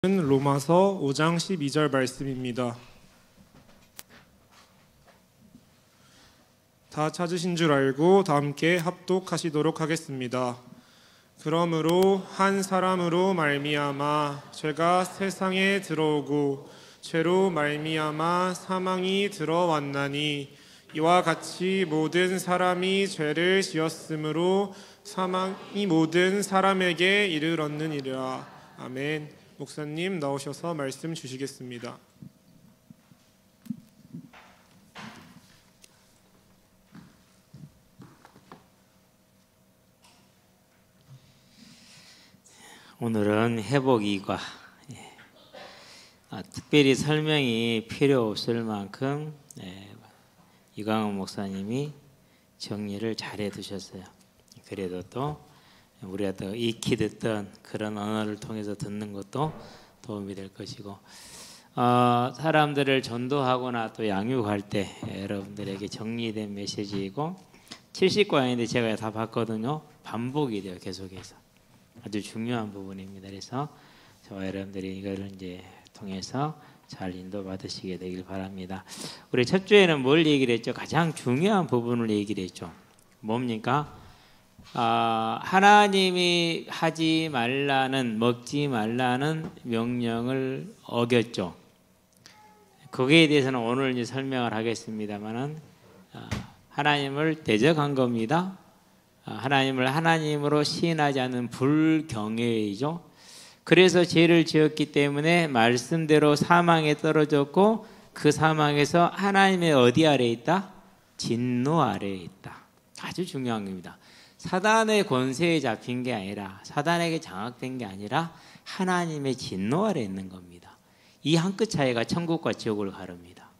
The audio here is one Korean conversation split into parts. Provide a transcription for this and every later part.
로마서 5장 12절 말씀입니다. 다 찾으신 줄 알고 다 함께 합독하시도록 하겠습니다. 그러므로 한 사람으로 말미암아 죄가 세상에 들어오고 죄로 말미암아 사망이 들어왔나니 이와 같이 모든 사람이 죄를 지었으므로 사망이 모든 사람에게 이르렀느니라. 아멘. 목사님 나오셔서 말씀 주시겠습니다. 오늘은 회복이과 특별히 설명이 필요 없을 만큼 이광훈 목사님이 정리를 잘 해두셨어요. 그래도 또 우리가 또 익히 듣던 그런 언어를 통해서 듣는 것도 도움이 될 것이고, 사람들을 전도하거나 또 양육할 때 여러분들에게 정리된 메시지이고, 70과인데 제가 다 봤거든요. 반복이 돼요. 계속해서 아주 중요한 부분입니다. 그래서 저와 여러분들이 이거를 이제 통해서 잘 인도받으시게 되길 바랍니다. 우리 첫 주에는 뭘 얘기를 했죠? 가장 중요한 부분을 얘기를 했죠. 뭡니까? 하나님이 하지 말라는, 먹지 말라는 명령을 어겼죠. 거기에 대해서는 오늘 이제 설명을 하겠습니다만은, 하나님을 대적한 겁니다. 하나님을 하나님으로 시인하지 않는 불경외이죠. 그래서 죄를 지었기 때문에 말씀대로 사망에 떨어졌고, 그 사망에서 하나님의 어디 아래에 있다? 진노 아래에 있다. 아주 중요한 겁니다. 사단의 권세에 잡힌 게 아니라, 사단에게 장악된 게 아니라 하나님의 진노 아래에 있는 겁니다. 이 한 끗 차이가 천국과 지옥을 가릅니다.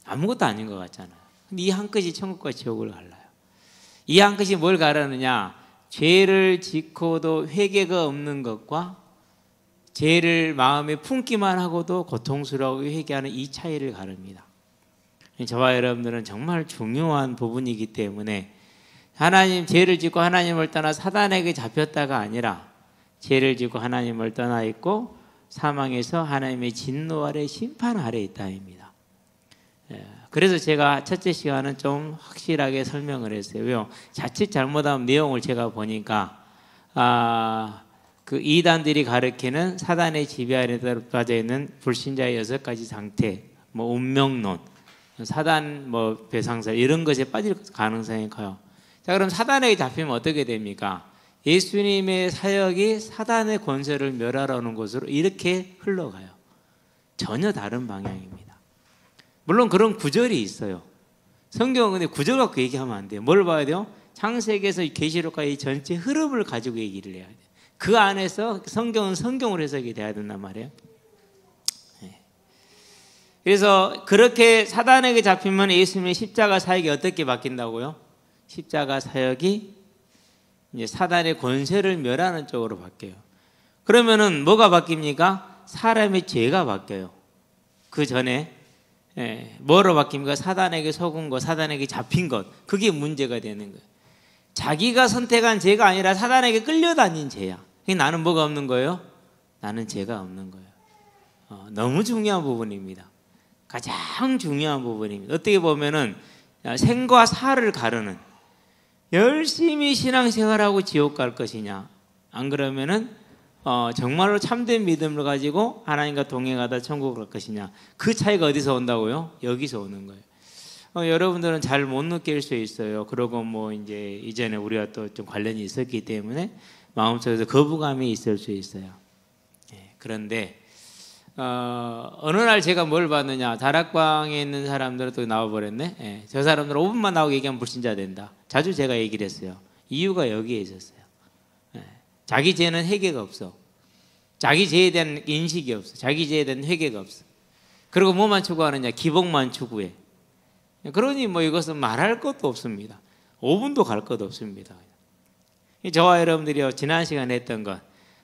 아무것도 아닌 것 같잖아요. 근데 이 한 끗이 천국과 지옥을 갈라요. 이 한 끗이 뭘 가르느냐? 죄를 짓고도 회개가 없는 것과 죄를 마음에 품기만 하고도 고통스러워 회개하는 이 차이를 가릅니다. 저와 여러분들은 정말 중요한 부분이기 때문에, 하나님 죄를 짓고 하나님을 떠나 사단에게 잡혔다가 아니라 죄를 짓고 하나님을 떠나 있고 사망에서 하나님의 진노 아래, 심판 아래 있다입니다. 그래서 제가 첫째 시간은 좀 확실하게 설명을 했어요. 왜요? 자칫 잘못하면 내용을 제가 보니까 그 이단들이 가르치는 사단의 지배 아래 빠져 있는 불신자의 6가지 상태, 뭐 운명론, 사단 뭐 배상설 이런 것에 빠질 가능성이 커요. 자, 그럼 사단에게 잡히면 어떻게 됩니까? 예수님의 사역이 사단의 권세를 멸하러 오는 곳으로 이렇게 흘러가요. 전혀 다른 방향입니다. 물론 그런 구절이 있어요. 성경은 근데 구절 갖고 얘기하면 안 돼요. 뭘 봐야 돼요? 창세기에서 계시록까지 이 전체 흐름을 가지고 얘기를 해야 돼요. 그 안에서 성경은 성경으로 해석이 돼야 된단 말이에요. 그래서 그렇게 사단에게 잡히면 예수님의 십자가 사역이 어떻게 바뀐다고요? 십자가 사역이 이제 사단의 권세를 멸하는 쪽으로 바뀌어요. 그러면은 뭐가 바뀝니까? 사람의 죄가 바뀌어요. 그 전에 뭐로 바뀝니까? 사단에게 속은 것, 사단에게 잡힌 것, 그게 문제가 되는 거예요. 자기가 선택한 죄가 아니라 사단에게 끌려다닌 죄야. 나는 뭐가 없는 거예요? 나는 죄가 없는 거예요. 너무 중요한 부분입니다. 가장 중요한 부분입니다. 어떻게 보면은 생과 사를 가르는, 열심히 신앙생활하고 지옥 갈 것이냐, 안 그러면은 정말로 참된 믿음을 가지고 하나님과 동행하다 천국 갈 것이냐, 그 차이가 어디서 온다고요? 여기서 오는 거예요. 여러분들은 잘 못 느낄 수 있어요. 그러고 뭐 이제 이전에 우리가 또 좀 관련이 있었기 때문에 마음속에서 거부감이 있을 수 있어요. 그런데 어느 날 제가 뭘 봤느냐, 다락방에 있는 사람들은 또 나와버렸네. 저 사람들은 5분만 나오고 얘기하면 불신자 된다. 자주 제가 얘기를 했어요. 이유가 여기에 있었어요. 자기 죄는 회개가 없어. 자기 죄에 대한 인식이 없어. 자기 죄에 대한 회개가 없어. 그리고 뭐만 추구하느냐? 기복만 추구해. 그러니 뭐 이것은 말할 것도 없습니다. 5분도 갈 것도 없습니다. 저와 여러분들이 지난 시간에 했던 것,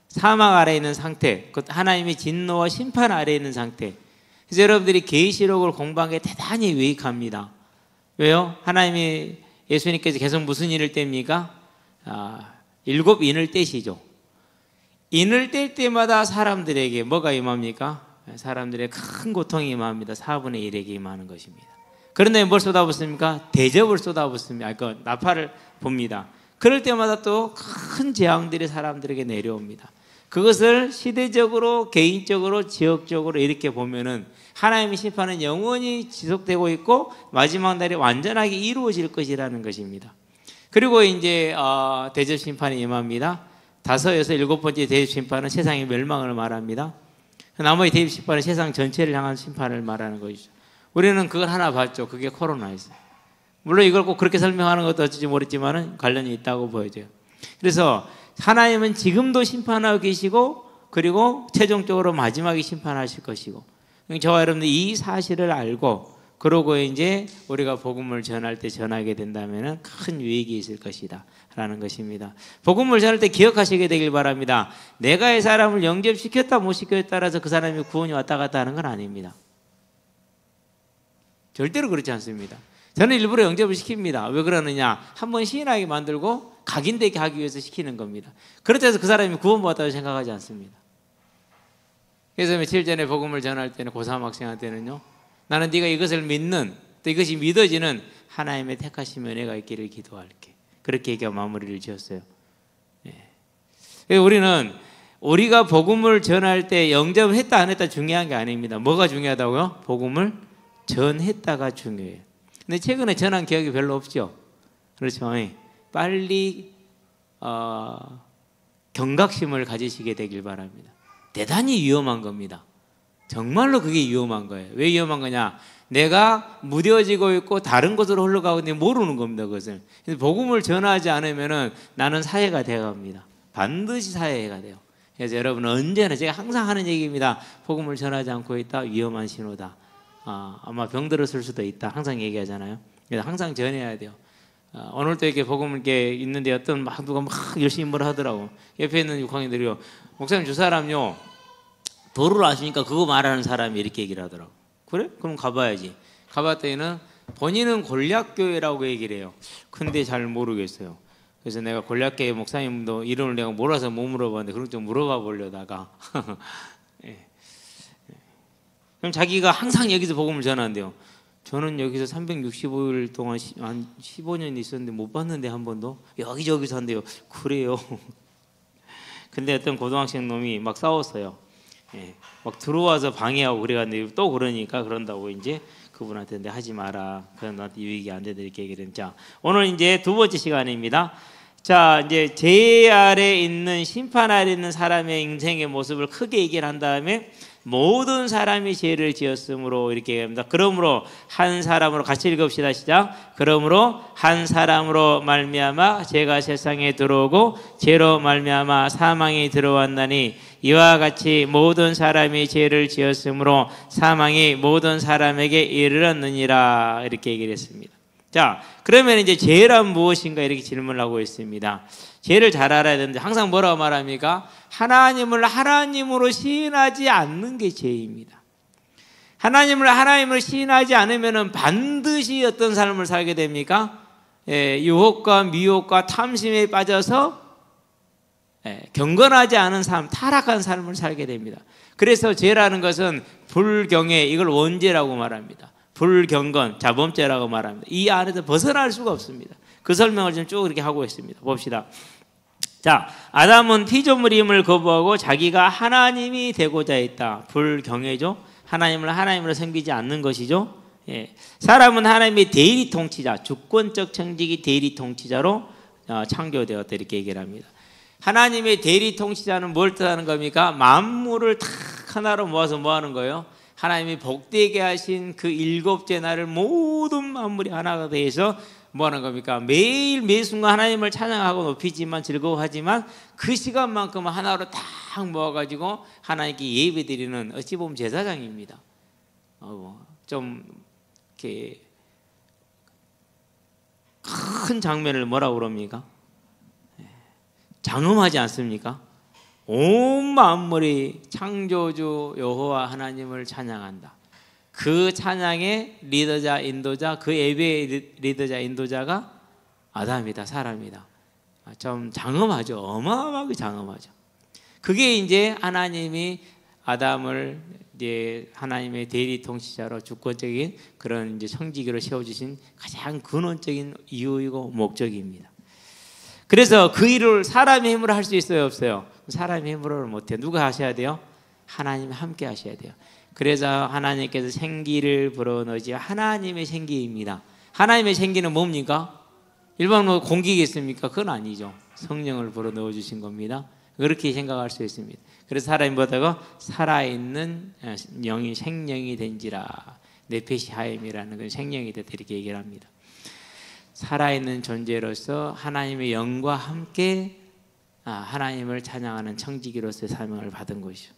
사망 아래에 있는 상태, 하나님의 진노와 심판 아래에 있는 상태. 그래서 여러분들이 계시록을 공부한 게 대단히 유익합니다. 왜요? 하나님이, 예수님께서 계속 무슨 일을 뗍니까? 7인을 떼시죠. 인을 뗄 때마다 사람들에게 뭐가 임합니까? 사람들의 큰 고통이 임합니다. 4분의 1에게 임하는 것입니다. 그런데 뭘 쏟아붓습니까? 대접을 쏟아붓습니다. 나팔을 봅니다. 그럴 때마다 또 큰 재앙들이 사람들에게 내려옵니다. 그것을 시대적으로, 개인적으로, 지역적으로 이렇게 보면은 하나님의 심판은 영원히 지속되고 있고 마지막 날에 완전하게 이루어질 것이라는 것입니다. 그리고 이제 대접 심판이 임합니다. 5, 6, 7번째 대접 심판은 세상의 멸망을 말합니다. 나머지 대접 심판은 세상 전체를 향한 심판을 말하는 것이죠. 우리는 그걸 하나 봤죠. 그게 코로나였어요. 물론 이걸 꼭 그렇게 설명하는 것도 어찌지 모르지만 관련이 있다고 보여져요. 그래서 하나님은 지금도 심판하고 계시고 그리고 최종적으로 마지막에 심판하실 것이고 저와 여러분들 이 사실을 알고 그러고 이제 우리가 복음을 전할 때 전하게 된다면 큰 유익이 있을 것이다 라는 것입니다. 복음을 전할 때 기억하시게 되길 바랍니다. 내가 이 사람을 영접시켰다 못 시켰다에 따라서 그 사람이 구원이 왔다 갔다 하는 건 아닙니다. 절대로 그렇지 않습니다. 저는 일부러 영접을 시킵니다. 왜 그러느냐? 한번 시인하게 만들고 각인되게 하기 위해서 시키는 겁니다. 그렇다고 해서 그 사람이 구원받았다고 생각하지 않습니다. 그래서 며칠 전에 복음을 전할 때는 고3 학생한테는요, 나는 네가 이것을 믿는, 또 이것이 믿어지는 하나님의 택하신 은혜가 있기를 기도할게. 그렇게 얘기하고 마무리를 지었어요. 우리는 우리가 복음을 전할 때 영접했다 안 했다 중요한 게 아닙니다. 뭐가 중요하다고요? 복음을 전했다가 중요해요. 근데 최근에 전한 기억이 별로 없죠. 그렇죠. 빨리 경각심을 가지시게 되길 바랍니다. 대단히 위험한 겁니다. 정말로 그게 위험한 거예요. 왜 위험한 거냐? 내가 무뎌지고 있고 다른 곳으로 흘러가고 있는데 모르는 겁니다. 그것을. 복음을 전하지 않으면 나는 사회가 되어갑니다. 반드시 사회가 돼요. 그래서 여러분 언제나 제가 항상 하는 얘기입니다. 복음을 전하지 않고 있다 위험한 신호다. 아마 병들었을 수도 있다. 항상 얘기하잖아요. 그래서 항상 전해야 돼요. 오늘도 이렇게 복음을 이렇게 있는데 어떤 누가 막 열심히 뭘 하더라고. 옆에 있는 6학년들이요. 목사님 저 사람요 도를 아시니까 그거 말하는 사람이 이렇게 얘기를 하더라고. 그래? 그럼 가봐야지. 가봤더니는 본인은 골략교회라고 얘기를 해요. 근데 잘 모르겠어요. 그래서 내가 골략교회 목사님도 이름을 내가 몰라서 못 물어봤는데 그럼 좀 물어봐 보려다가 예. 그럼 자기가 항상 여기서 복음을 전하는데요. 저는 여기서 365일 동안 한 15년 있었는데 못 봤는데 한 번도 여기저기서 한대요. 그래요. 근데 어떤 고등학생 놈이 막 싸웠어요. 예, 막 들어와서 방해하고 그래갔는데 또 그런다고 이제 그분한테 근데 하지 마라. 그건 나한테 유익이 안 된다 이렇게 얘기를 했죠. 자, 오늘 이제 두 번째 시간입니다. 자, 이제 죄 아래 있는 심판 아래 있는 사람의 인생의 모습을 크게 얘기를 한 다음에 모든 사람이 죄를 지었으므로 이렇게 얘기합니다. 그러므로 한 사람으로 같이 읽읍시다. 시작. 그러므로 한 사람으로 말미암아 죄가 세상에 들어오고 죄로 말미암아 사망이 들어왔나니 이와 같이 모든 사람이 죄를 지었으므로 사망이 모든 사람에게 이르렀느니라 이렇게 얘기를 했습니다. 자, 그러면 이제 죄란 무엇인가 이렇게 질문을 하고 있습니다. 죄를 잘 알아야 되는데 항상 뭐라고 말합니까? 하나님을 하나님으로 시인하지 않는 게 죄입니다. 하나님을 하나님을 시인하지 않으면 반드시 어떤 삶을 살게 됩니까? 유혹과 미혹과 탐심에 빠져서 경건하지 않은 삶, 타락한 삶을 살게 됩니다. 그래서 죄라는 것은 불경외, 이걸 원죄라고 말합니다. 불경건, 자범죄라고 말합니다. 이 안에서 벗어날 수가 없습니다. 그 설명을 좀 쭉 이렇게 하고 있습니다. 봅시다. 자, 아담은 피조물임을 거부하고 자기가 하나님이 되고자 했다. 불경외죠. 하나님을 하나님으로 섬기지 않는 것이죠. 예. 사람은 하나님의 대리 통치자, 주권적 청지기 대리 통치자로 창조되었다 이렇게 얘기를 합니다. 하나님의 대리 통치자는 뭘 뜻하는 겁니까? 만물을 다 하나로 모아서 뭐 하는 거예요? 하나님이 복되게 하신 그 일곱째 날을 모든 만물이 하나가 되어서 뭐 하는 겁니까? 매일 매순간 하나님을 찬양하고 높이지만 즐거워하지만 그 시간만큼은 하나로 딱 모아가지고 하나님께 예배드리는 어찌 보면 제사장입니다. 좀 이렇게 큰 장면을 뭐라고 그럽니까? 장엄하지 않습니까? 온 만물이 창조주 여호와 하나님을 찬양한다. 그 찬양의 리더자, 인도자, 그 예배의 리더자, 인도자가 아담이다, 사람이다. 좀 장엄하죠. 어마어마하게 장엄하죠. 그게 이제 하나님이 아담을 이제 하나님의 대리 통치자로 주권적인 그런 이제 청지기로 세워주신 가장 근원적인 이유이고 목적입니다. 그래서 그 일을 사람의 힘으로 할 수 있어요, 없어요? 사람의 힘으로는 못해요. 누가 하셔야 돼요? 하나님이 함께 하셔야 돼요. 그래서 하나님께서 생기를 불어넣으시 하나님의 생기입니다. 하나님의 생기는 뭡니까? 일반 뭐 공기겠습니까? 그건 아니죠. 성령을 불어넣어 주신 겁니다. 그렇게 생각할 수 있습니다. 그래서 사람이 보다가 살아있는 영이 생명이 된지라 네페시 하임이라는 건 생명이 됐다 이렇게 얘기를 합니다. 살아있는 존재로서 하나님의 영과 함께 하나님을 찬양하는 청지기로서의 사명을 받은 것이죠.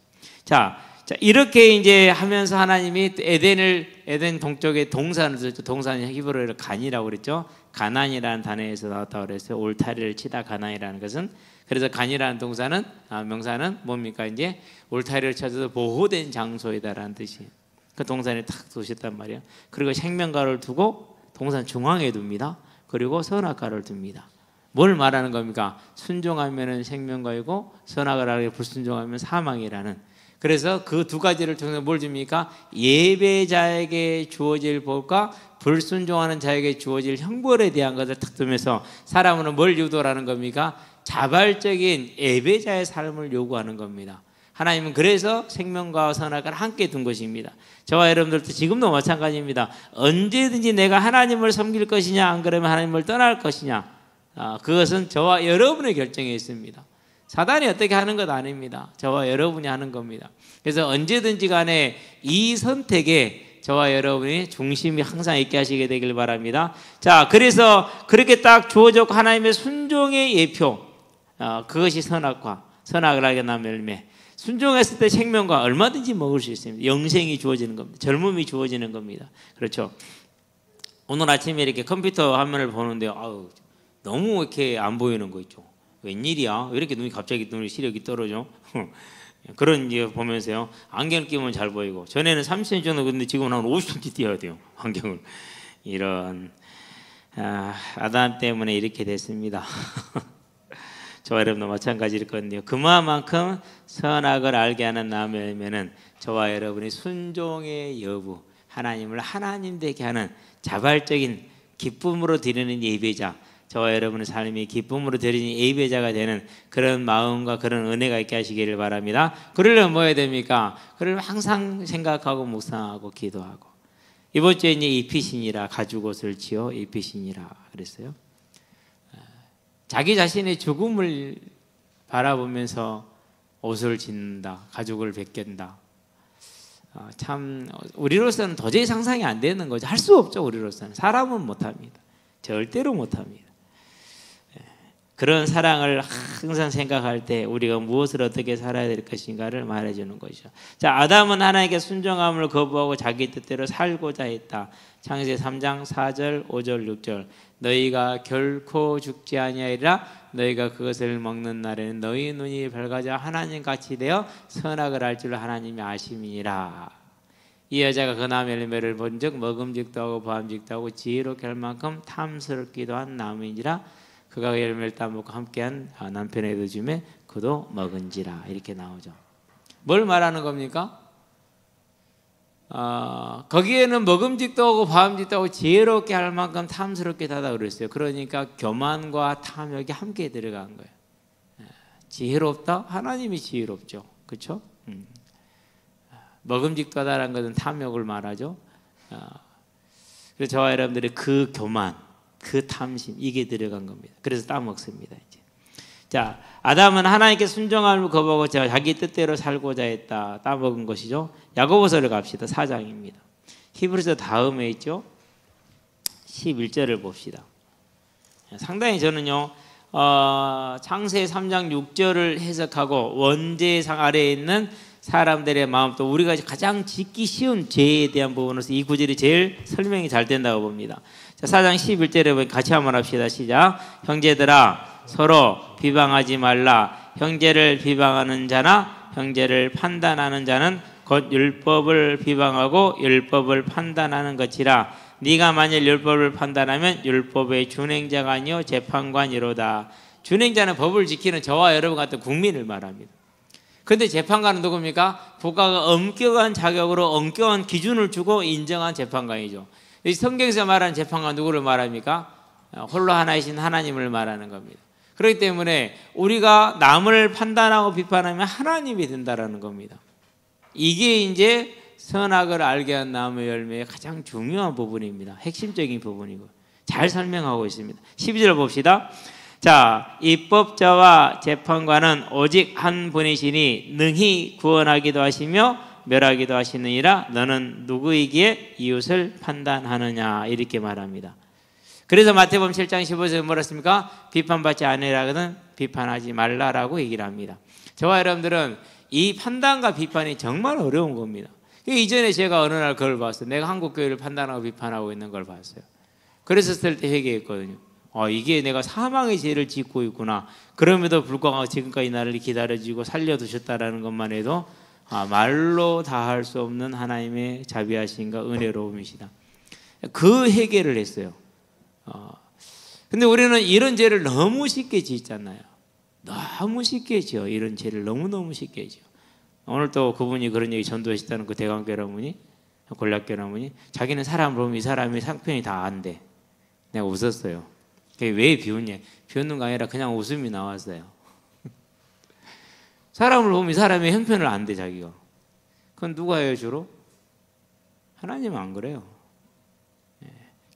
자, 이렇게 이제 하면서 하나님이 에덴 동쪽에 동산을 줬죠. 동산이 히브리어로 간이라고 그랬죠. 가난이라는 단어에서 나왔다고 그랬어요. 울타리를 치다 가난이라는 것은. 그래서 간이라는 동사는 명사는 뭡니까? 이제 울타리를 쳐서 보호된 장소이다라는 뜻이에요. 그 동산에 탁 두셨단 말이에요. 그리고 생명가를 두고 동산 중앙에 둡니다. 그리고 선악과를 둡니다. 뭘 말하는 겁니까? 순종하면은 생명과이고 선악을 하게 불순종하면 사망이라는. 그래서 그 두 가지를 통해서 뭘 줍니까? 예배자에게 주어질 복과 불순종하는 자에게 주어질 형벌에 대한 것을 탁 두면서 사람은 뭘 유도하는 겁니까? 자발적인 예배자의 삶을 요구하는 겁니다. 하나님은 그래서 생명과 선악을 함께 둔 것입니다. 저와 여러분들도 지금도 마찬가지입니다. 언제든지 내가 하나님을 섬길 것이냐 안 그러면 하나님을 떠날 것이냐, 그것은 저와 여러분의 결정에 있습니다. 사단이 어떻게 하는 것 아닙니다. 저와 여러분이 하는 겁니다. 그래서 언제든지 간에 이 선택에 저와 여러분이 중심이 항상 있게 하시게 되길 바랍니다. 자, 그래서 그렇게 딱 주어졌고 하나님의 순종의 예표, 그것이 선악을 하게 남 열매. 순종했을 때 생명과 얼마든지 먹을 수 있습니다. 영생이 주어지는 겁니다. 젊음이 주어지는 겁니다. 그렇죠. 오늘 아침에 이렇게 컴퓨터 화면을 보는데요, 너무 이렇게 안 보이는 거 있죠. 웬일이야? 왜 이렇게 갑자기 눈이 시력이 떨어져? 그런 게 보면서요, 안경 끼면 잘 보이고, 전에는 30cm 정도, 근데 지금은 한 50cm 띄어야 돼요, 안경을. 이런 아담 때문에 이렇게 됐습니다. 저와 여러분도 마찬가지일 건데요, 그만큼 선악을 알게 하는 나무 열매는 저와 여러분의 순종의 여부, 하나님을 하나님 되게 하는 자발적인 기쁨으로 드리는 예배자, 저와 여러분의 삶이 기쁨으로 드리는 예배자가 되는 그런 마음과 그런 은혜가 있게 하시기를 바랍니다. 그러려면 뭐 해야 됩니까? 그러려면 항상 생각하고 묵상하고 기도하고. 이번 주에 이제 입히시니라, 가죽옷을 지어 입히시니라 그랬어요. 자기 자신의 죽음을 바라보면서 옷을 짓는다, 가죽을 벗긴다. 참 우리로서는 도저히 상상이 안 되는 거죠. 할 수 없죠. 우리로서는. 사람은 못합니다. 절대로 못합니다. 그런 사랑을 항상 생각할 때 우리가 무엇을 어떻게 살아야 될 것인가를 말해주는 것이죠. 자, 아담은 하나님께 순종함을 거부하고 자기 뜻대로 살고자 했다. 창세기 3장 4절 5절 6절 너희가 결코 죽지 아니하리라. 너희가 그것을 먹는 날에는 너희 눈이 밝아져 하나님같이 되어 선악을 알 줄 하나님이 아심이니라. 이 여자가 그 나무의 열매를 본즉 먹음직도 하고 보암직도 하고 지혜롭게 할 만큼 탐스럽기도 한 나무인지라. 그가 열매를 따먹고 함께한 남편에게 주매 그도 먹은지라. 이렇게 나오죠. 뭘 말하는 겁니까? 거기에는 먹음직도 하고 보암직도 하고 지혜롭게 할 만큼 탐스럽게 하다 그랬어요. 그러니까 교만과 탐욕이 함께 들어간 거예요. 지혜롭다? 하나님이 지혜롭죠. 그렇죠? 먹음직도 하다라는 것은 탐욕을 말하죠. 그래서 저와 여러분들의 그 교만, 그 탐심, 이게 들어간 겁니다. 그래서 따먹습니다. 이제. 자, 아담은 하나님께 순종함을 거부하고 자기 뜻대로 살고자 했다. 따먹은 것이죠. 야고보서를 갑시다. 4장입니다. 히브리서 다음에 있죠. 11절을 봅시다. 상당히 저는요, 창세기 3장 6절을 해석하고 원죄상 아래에 있는 사람들의 마음, 또 우리가 가장 짓기 쉬운 죄에 대한 부분으로서 이 구절이 제일 설명이 잘 된다고 봅니다. 자, 4장 11절에 같이 한번 합시다. 시작. 형제들아 서로 비방하지 말라. 형제를 비방하는 자나 형제를 판단하는 자는 곧 율법을 비방하고 율법을 판단하는 것이라. 네가 만일 율법을 판단하면 율법의 준행자가 아니요 재판관이로다. 준행자는 법을 지키는 저와 여러분 같은 국민을 말합니다. 근데 재판관은 누굽니까? 국가가 엄격한 자격으로 엄격한 기준을 주고 인정한 재판관이죠. 이 성경에서 말하는 재판관 누구를 말합니까? 홀로 하나이신 하나님을 말하는 겁니다. 그렇기 때문에 우리가 남을 판단하고 비판하면 하나님이 된다라는 겁니다. 이게 이제 선악을 알게 한 나무의 열매의 가장 중요한 부분입니다. 핵심적인 부분이고 잘 설명하고 있습니다. 12절 봅시다. 자, 입법자와 재판관은 오직 한 분이시니 능히 구원하기도 하시며 멸하기도 하시느니라. 너는 누구이기에 이웃을 판단하느냐 이렇게 말합니다. 그래서 마태복음 7장 15절에 뭐라 했습니까? 비판받지 아니라거든 비판하지 말라라고 얘기를 합니다. 저와 여러분들은 이 판단과 비판이 정말 어려운 겁니다. 이전에 제가 어느 날 그걸 봤어요. 내가 한국 교회를 판단하고 비판하고 있는 걸 봤어요. 그랬을 때 회개했거든요. 이게 내가 사망의 죄를 짓고 있구나. 그럼에도 불구하고 지금까지 나를 기다려주고 살려두셨다라는 것만 해도 말로 다 할 수 없는 하나님의 자비하심과 은혜로움이시다. 그 회개를 했어요. 근데 우리는 이런 죄를 너무 쉽게 짓잖아요. 너무 쉽게 지어. 이런 죄를 너무너무 쉽게 지어. 오늘 또 그분이 그런 얘기 전도하셨다는 그 대강교라는 분이, 골략교라는 분이, 자기는 사람을 보면 이 사람이 상편이 다 안 돼. 내가 웃었어요. 왜 비웃냐? 비웃는 거 아니라 그냥 웃음이 나왔어요. 사람을 보면 이 사람의 형편을 안 돼, 자기가. 그건 누가 해요, 주로? 하나님은 안 그래요.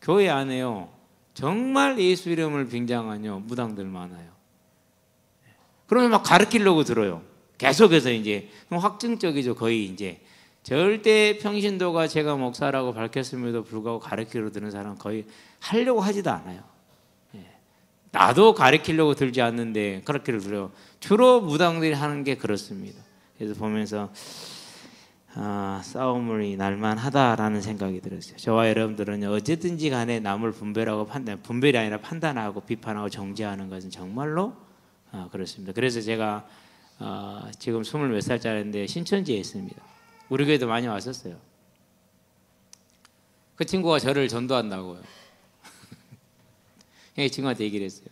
교회 안에요. 정말 예수 이름을 빙장하뇨 무당들 많아요. 그러면 막 가르치려고 들어요. 계속해서 이제 확증적이죠. 거의 이제 절대 평신도가 제가 목사라고 밝혔음에도 불구하고 가르치려고 드는 사람은 거의 하려고 하지도 않아요. 나도 가르치려고 들지 않는데 그렇게를 들어요. 주로 무당들이 하는 게 그렇습니다. 그래서 보면서 싸움을 날만하다라는 생각이 들었어요. 저와 여러분들은 어쨌든지 간에 남을 분별이 아니라 판단하고 비판하고 정죄하는 것은 정말로 그렇습니다. 그래서 제가 지금 20몇 살짜리인데 신천지에 있습니다. 우리 교회도 많이 왔었어요. 그 친구가 저를 전도한다고요. 이 친구한테 얘기를 했어요.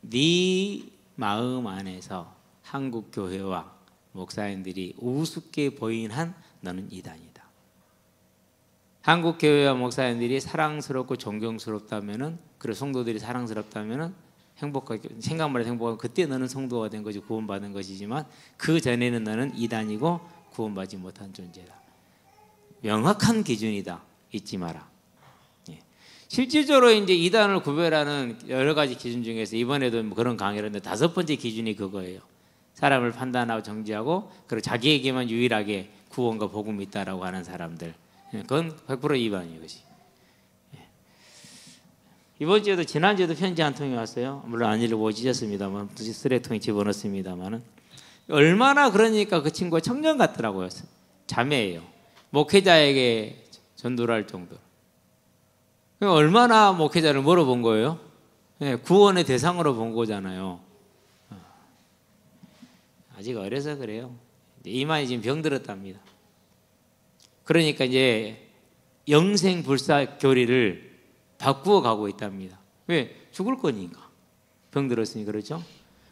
네 마음 안에서 한국 교회와 목사님들이 우습게 보인 한 너는 이단이다. 한국 교회와 목사님들이 사랑스럽고 존경스럽다면은, 그리고 성도들이 사랑스럽다면은 행복하게 생각만 해도 행복하고 그때 너는 성도가 된 거지, 구원받은 것이지만 그 전에는 너는 이단이고 구원받지 못한 존재다. 명확한 기준이다. 잊지 마라. 실질적으로 이제 이단을 구별하는 여러 가지 기준 중에서 이번에도 그런 강의를 했는데 5번째 기준이 그거예요. 사람을 판단하고 정죄하고 그리고 자기에게만 유일하게 구원과 복음이 있다라고 하는 사람들. 그건 100% 이반이에요. 그것이. 이번 주에도 지난주에도 편지 한 통이 왔어요. 물론 안 읽고 찢었습니다만 쓰레통에 집어넣습니다만은 얼마나 그러니까 그 친구가 청년 같더라고요. 자매예요. 목회자에게 전도를 할 정도로. 얼마나 목회자를 물어본 거예요? 구원의 대상으로 본 거잖아요. 아직 어려서 그래요. 이만이 지금 병들었답니다. 그러니까 이제 영생불사 교리를 바꾸어 가고 있답니다. 왜? 죽을 거니까. 병들었으니 그렇죠?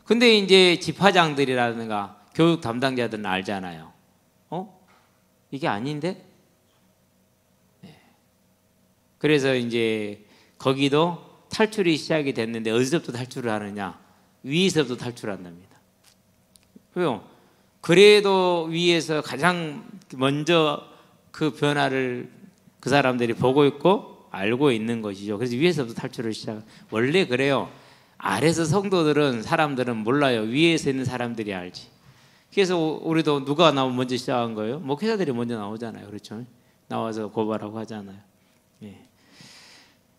근데 이제 집화장들이라든가 교육 담당자들은 알잖아요. 이게 아닌데? 그래서 이제 거기도 탈출이 시작이 됐는데 어디서부터 탈출을 하느냐? 위에서부터 탈출한답니다. 왜요? 그래도 위에서 가장 먼저 그 변화를 그 사람들이 보고 있고 알고 있는 것이죠. 그래서 위에서부터 탈출을 원래 그래요. 아래서 성도들은 사람들은 몰라요. 위에서 있는 사람들이 알지. 그래서 우리도 누가 나오면 먼저 시작한 거예요? 목회자들이 먼저 나오잖아요. 그렇죠? 나와서 고발하고 하잖아요.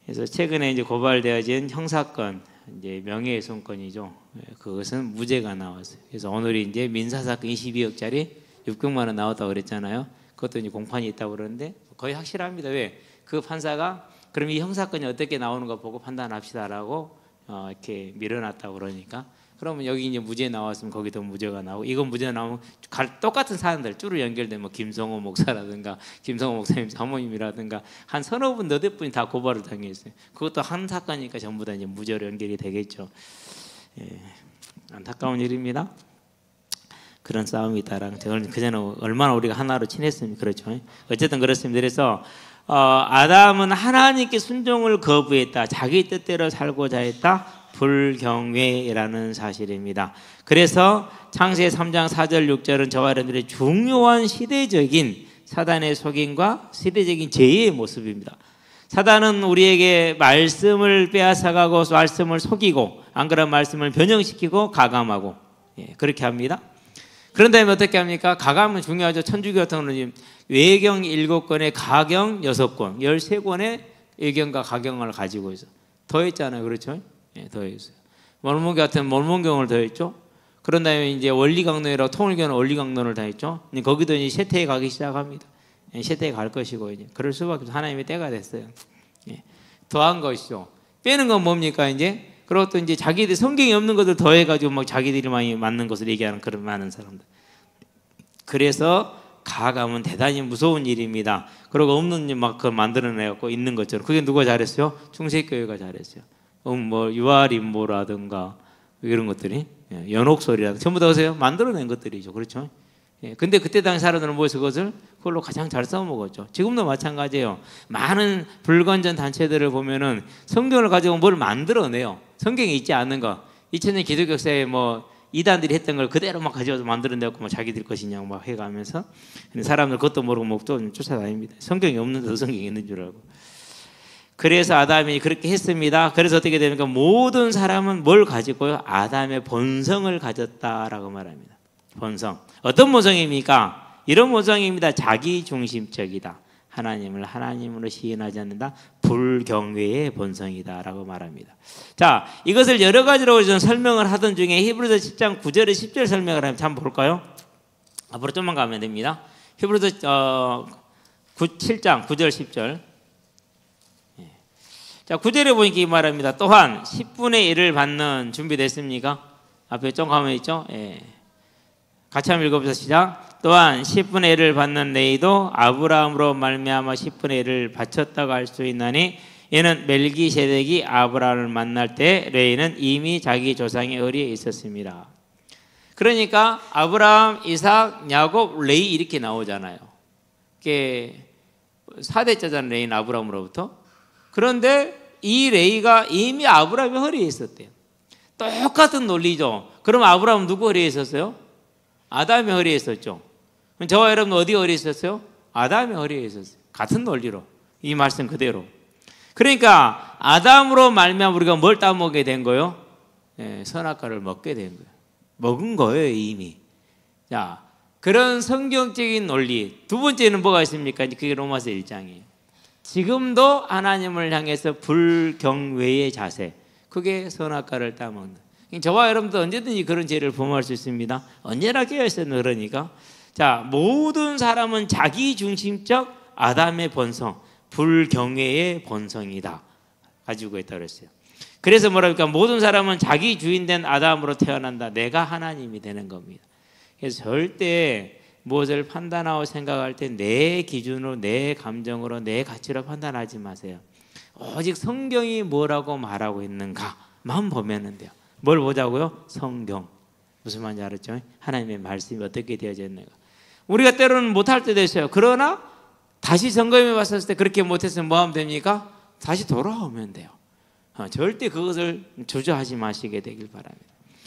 그래서 최근에 이제 고발되어진 형사건, 이제 명예훼손건이죠. 그것은 무죄가 나왔어요. 그래서 오늘이 이제 민사사건 22억짜리 600만 원 나왔다고 그랬잖아요. 그것도 이제 공판이 있다고 그러는데 거의 확실합니다. 왜? 그 판사가 그럼 이 형사건이 어떻게 나오는가 보고 판단합시다라고 이렇게 밀어놨다고 그러니까 그러면 여기 이제 무죄 나왔으면 거기도 무죄가 나오고 이건 무죄 나오면 똑같은 사람들 쭈루 연결된 뭐 김성호 목사라든가 김성호 목사님 사모님이라든가 한 서너 분 너댓 분이 다 고발을 당했어요. 그것도 한 사건이니까 전부 다 이제 무죄로 연결이 되겠죠. 안타까운 일입니다. 그런 싸움이 있다라는 저는 그전에 얼마나 우리가 하나로 친했습니까? 그렇죠. 어쨌든 그렇습니다. 그래서 아담은 하나님께 순종을 거부했다. 자기 뜻대로 살고자 했다. 불경외라는 사실입니다. 그래서 창세기 3장 4절 6절은 저와 여러분들의 중요한 시대적인 사단의 속임과 시대적인 죄의 모습입니다. 사단은 우리에게 말씀을 빼앗아가고 말씀을 속이고 안 그런 말씀을 변형시키고 가감하고 그렇게 합니다. 그런 다음에 어떻게 합니까? 가감은 중요하죠. 천주교 같은 경우는 외경 7권에 가경 6권 13권의 외경과 가경을 가지고 있어. 더했잖아요. 그렇죠? 더했어요. 몰몬교 같은 몰몬경을 더했죠. 그런 다음에 이제 원리강론이라고 통일교는 원리강론을 더했죠. 거기도 이제 쇠퇴에 가기 시작합니다. 쇠퇴에 갈 것이고 이제 그럴 수밖에 없어요. 하나님의 때가 됐어요. 더한 것이죠. 빼는 건 뭡니까 이제? 그리고 또 이제 자기들 성경이 없는 것을 더해가지고 막 자기들이 많이 맞는 것을 얘기하는 그런 많은 사람들. 그래서 가감은 대단히 무서운 일입니다. 그리고 없는 일 막 그걸 만들어내갖고 있는 것처럼. 그게 누가 잘했어요? 충세교회가 잘했어요. 뭐 유아림모라든가 이런 것들이 연옥소리라든가 전부 다 보세요. 만들어낸 것들이죠. 그렇죠? 근데 그때 당시 사람들은 뭐해서 그것을 그걸로 가장 잘 써먹었죠. 지금도 마찬가지예요. 많은 불건전 단체들을 보면은 성경을 가지고 뭘 만들어내요. 성경에 있지 않은 거. 2000년 기독교 역사에 뭐 이단들이 했던 걸 그대로 막 가져와서 만들어내고 뭐 자기들 것이냐고 막 해가면서 사람들 그것도 모르고 뭐 또 쫓아다닙니다. 성경이 없는데도 성경이 있는 줄 알고. 그래서 아담이 그렇게 했습니다. 그래서 어떻게 됩니까? 모든 사람은 뭘 가지고요? 아담의 본성을 가졌다라고 말합니다. 본성. 어떤 본성입니까? 이런 본성입니다. 자기중심적이다. 하나님을 하나님으로 시인하지 않는다. 불경외의 본성이다라고 말합니다. 자, 이것을 여러 가지로 좀 설명을 하던 중에 히브리서 10장 9절에 10절 설명을 한번 볼까요? 앞으로 좀만 가면 됩니다. 히브리서 7장 9절 10절. 자, 9절에 보니까 이 말합니다. 또한 10분의 1을 받는 준비됐습니까? 앞에 좀 가면 있죠? 같이 한번 읽어보시죠. 시작. 또한 10분의 1을 받는 레위도 아브라함으로 말미암아 10분의 1을 바쳤다고 할 수 있나니 이는 멜기세덱이 아브라함을 만날 때 레위는 이미 자기 조상의 의리에 있었습니다. 그러니까 아브라함, 이삭, 야곱, 레위 이렇게 나오잖아요. 이게 4대자잖아요. 레위는 아브라함으로부터. 그런데 이 레위가 이미 아브라함의 허리에 있었대요. 똑같은 논리죠. 그럼 아브라함은 누구 허리에 있었어요? 아담의 허리에 있었죠. 저와 여러분은 어디 허리에 있었어요? 아담의 허리에 있었어요. 같은 논리로. 이 말씀 그대로. 그러니까 아담으로 말미암아 우리가 뭘 따먹게 된 거예요? 선악과를 먹게 된 거예요. 먹은 거예요 이미. 자, 그런 성경적인 논리. 두 번째는 뭐가 있습니까? 그게 로마서 1장이에요. 지금도 하나님을 향해서 불경외의 자세. 그게 선악과를 따먹는. 저와 여러분도 언제든지 그런 죄를 범할 수 있습니다. 언제나 깨어있어요. 그러니까 자, 모든 사람은 자기중심적 아담의 본성, 불경외의 본성이다 가지고 있다고 그랬어요. 그래서 뭐랄까 모든 사람은 자기 주인된 아담으로 태어난다. 내가 하나님이 되는 겁니다. 그래서 절대 무엇을 판단하고 생각할 때 내 기준으로, 내 감정으로, 내 가치로 판단하지 마세요. 오직 성경이 뭐라고 말하고 있는가만 보면 돼요. 뭘 보자고요? 성경. 무슨 말인지 알았죠? 하나님의 말씀이 어떻게 되어져 있는가. 우리가 때로는 못할 때도 있어요. 그러나 다시 점검해 봤을 때 그렇게 못했으면 뭐 하면 됩니까? 다시 돌아오면 돼요. 절대 그것을 주저하지 마시게 되길 바랍니다.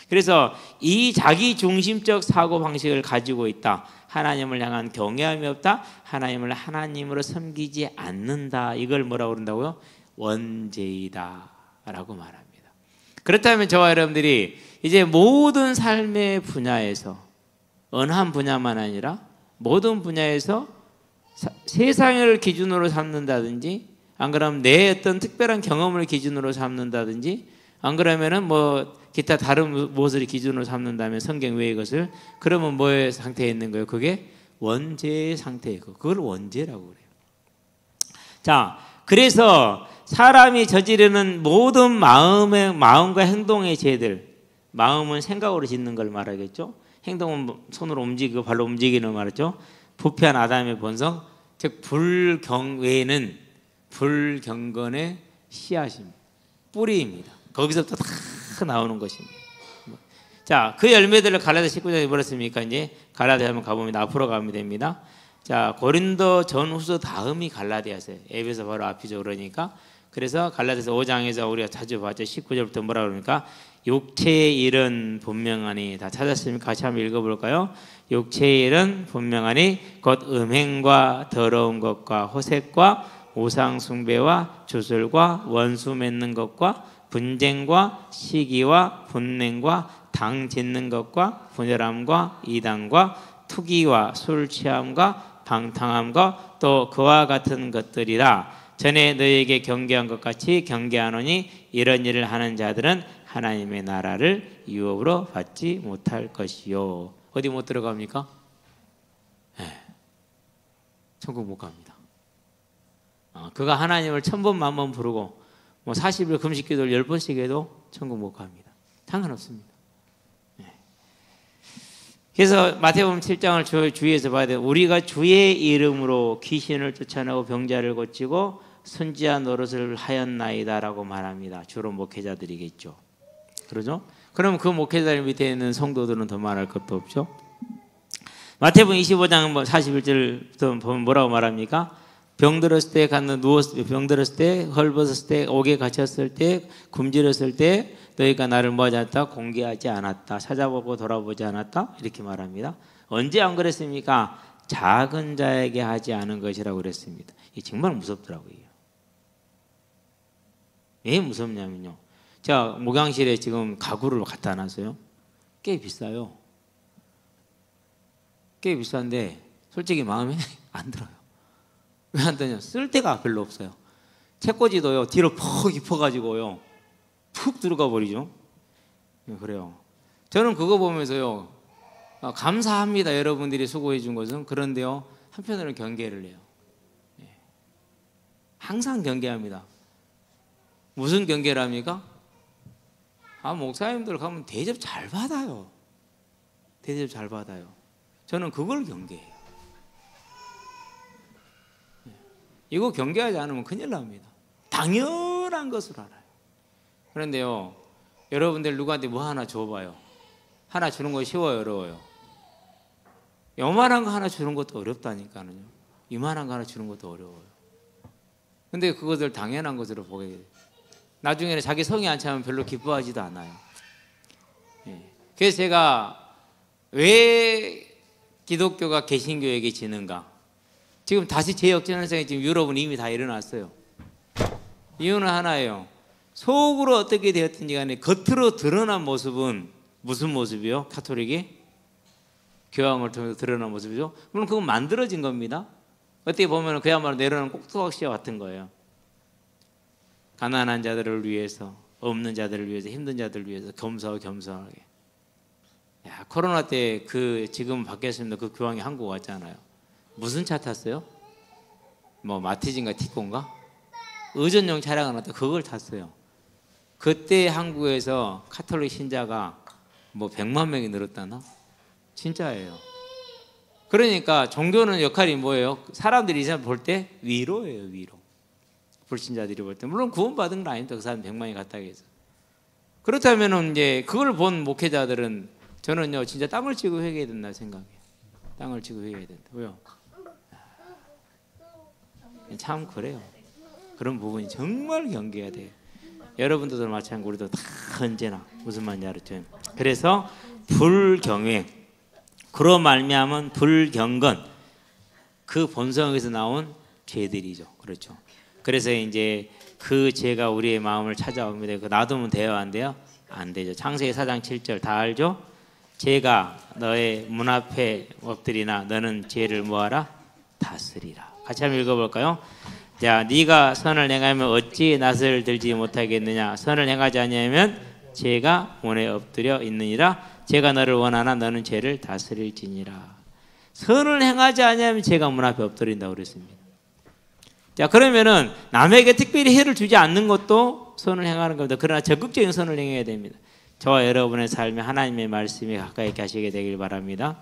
그래서 이 자기중심적 사고방식을 가지고 있다. 하나님을 향한 경외함이 없다. 하나님을 하나님으로 섬기지 않는다. 이걸 뭐라고 그런다고요? 원죄이다 라고 말합니다. 그렇다면 저와 여러분들이 이제 모든 삶의 분야에서 어느 한 분야만 아니라 모든 분야에서 세상을 기준으로 삼는다든지 안 그러면 내 어떤 특별한 경험을 기준으로 삼는다든지 안 그러면은 뭐 기타 다른 무엇을 기준으로 삼는다면 성경 외의 것을 그러면 뭐의 상태에 있는 거예요? 그게 원죄의 상태예요. 그걸 원죄라고 그래요. 자, 그래서 사람이 저지르는 모든 마음과 행동의 죄들, 마음은 생각으로 짓는 걸 말하겠죠. 행동은 손으로 움직이고 발로 움직이는 걸 말하죠. 부패한 아담의 본성, 즉 불경외는 불경건의 씨앗입니다. 뿌리입니다. 거기서부터 다 나오는 것입니다. 자, 그 열매들을 갈라디아 19장에 뭐랬습니까? 이제 갈라디아 한번 가보면 앞으로 가면 됩니다. 자, 고린도 전후서 다음이 갈라디아서예요. 에베소 바로 앞이죠. 그러니까 그래서 갈라디아서 5장에서 우리가 자주 봤죠. 19절부터 뭐라 그러니까 육체의 일은 분명하니 다 찾았습니까? 같이 한번 읽어볼까요? 육체의 일은 분명하니 곧 음행과 더러운 것과 호색과 우상 숭배와 주술과 원수 맺는 것과 분쟁과 시기와 분냉과 당 짓는 것과 분열함과 이단과 투기와 술 취함과 방탕함과 또 그와 같은 것들이라. 전에 너희에게 경계한 것 같이 경계하노니 이런 일을 하는 자들은 하나님의 나라를 유업으로 받지 못할 것이요. 어디 못 들어갑니까? 네. 천국 못 갑니다. 그가 하나님을 1000번 만번 부르고 뭐 40일 금식 기도를 10번씩 해도 천국 못 갑니다. 상관없습니다. 네. 그래서 마태복음 7장을 주의해서 봐야 돼요. 우리가 주의 이름으로 귀신을 쫓아내고 병자를 고치고 선지자 노릇을 하였나이다라고 말합니다. 주로 목회자들이겠죠. 그러죠? 그럼 그 목회자들 밑에 있는 성도들은 더 말할 것도 없죠. 마태복음 25장 41절 보면 뭐라고 말합니까? 병들었을 때 병들었을 때 헐벗었을 때 옥에 갇혔을 때 굶주렸을 때 너희가 나를 뭐하지 않았다? 공개하지 않았다. 찾아보고 돌아보지 않았다. 이렇게 말합니다. 언제 안 그랬습니까? 작은 자에게 하지 않은 것이라고 그랬습니다. 이게 정말 무섭더라고요. 왜 무섭냐면요. 제가 목양실에 지금 가구를 갖다 놨어요. 꽤 비싸요. 꽤 비싼데 솔직히 마음에 안 들어요. 왜 안 되냐? 쓸 데가 별로 없어요. 책꽂이도요 뒤로 퍽 입혀가지고요 푹 들어가 버리죠. 그래요. 저는 그거 보면서요 감사합니다. 여러분들이 수고해 준 것은. 그런데요 한편으로는 경계를 해요. 항상 경계합니다. 무슨 경계를 합니까? 목사님들 가면 대접 잘 받아요. 대접 잘 받아요. 저는 그걸 경계해요. 이거 경계하지 않으면 큰일 납니다. 당연한 것을 알아요. 그런데요 여러분들 누구한테 뭐 하나 줘봐요. 하나 주는 거 쉬워요, 어려워요? 요만한 거 하나 주는 것도 어렵다니까요. 이만한 거 하나 주는 것도 어려워요. 근데 그것을 당연한 것으로 보게 돼요. 나중에는 자기 성이 안 차면 별로 기뻐하지도 않아요. 그래서 제가 왜 기독교가 개신교에게 지는가? 지금 다시 재역전환성이 지금 유럽은 이미 다 일어났어요. 이유는 하나예요. 속으로 어떻게 되었든지 간에 겉으로 드러난 모습은 무슨 모습이요? 가톨릭이? 교황을 통해서 드러난 모습이죠. 물론 그건 만들어진 겁니다. 어떻게 보면 그야말로 내려놓은 꼭두각시와 같은 거예요. 가난한 자들을 위해서, 없는 자들을 위해서, 힘든 자들을 위해서 겸손하게. 야, 코로나 때 지금 바뀌었습니다. 그 교황이 한국 왔잖아요. 무슨 차 탔어요? 뭐 마티즈인가 티코인가? 의전용 차량을 갖다 그걸 탔어요. 그때 한국에서 카톨릭 신자가 뭐 100만 명이 늘었다나? 진짜예요. 그러니까 종교는 역할이 뭐예요? 사람들이 이 사람 볼 때 위로예요, 위로. 불신자들이 볼 때. 물론 구원받은 건 아닙니다. 그 사람 100만이 갔다고 해서. 그렇다면 이제 그걸 본 목회자들은 저는요 진짜 땅을 치고 회개해야 된다 생각해요. 땅을 치고 회개해야 된다. 왜요? 참 그래요. 그런 부분이 정말 경계해야 돼요. 여러분들도 마찬가지고 우리도 다 언제나 무슨 말인지 알았죠? 그래서 불경외, 그로 말미암은 불경건, 그 본성에서 나온 죄들이죠. 그렇죠. 그래서 이제 그 죄가 우리의 마음을 찾아옵니다. 그 놔두면 돼요, 안 돼요? 안 되죠. 창세기 4장 7절 다 알죠? 죄가 너의 문 앞에 엎드리나 너는 죄를 뭐하라? 다스리라. 같이 한번 읽어볼까요? 자, 네가 선을 행하면 어찌 낯을 들지 못하겠느냐? 선을 행하지 아니하면 죄가 문에 엎드려 있느니라. 죄가 너를 원하나 너는 죄를 다스릴지니라. 선을 행하지 아니하면 죄가 문 앞에 엎드린다고 그랬습니다. 자, 그러면은 남에게 특별히 해를 주지 않는 것도 선을 행하는 겁니다. 그러나 적극적인 선을 행해야 됩니다. 저와 여러분의 삶에 하나님의 말씀이 가까이 가시게 되길 바랍니다.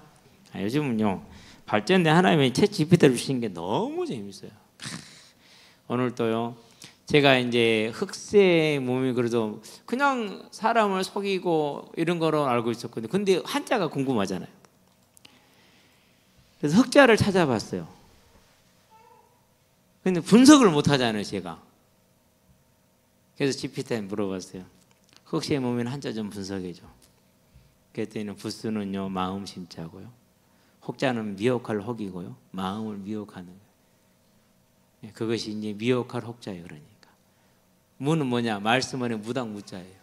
요즘은요 발전된 하나님의 챗 GPT를 주신 게 너무 재밌어요. 오늘 또요 제가 이제 흑세 몸이 그래도 그냥 사람을 속이고 이런 거로 알고 있었거든요. 근데 한자가 궁금하잖아요. 그래서 흑자를 찾아봤어요. 근데 분석을 못 하잖아요, 제가. 그래서 GPT한테 물어봤어요. 흑세의 몸인 한자 좀 분석해줘. 그랬더니 부수는요, 마음 심자고요. 혹자는 미혹할 혹이고요. 마음을 미혹하는 거예요. 그것이 이제 미혹할 혹자예요. 그러니까. 무는 뭐냐? 말씀 안에 무당 무자예요.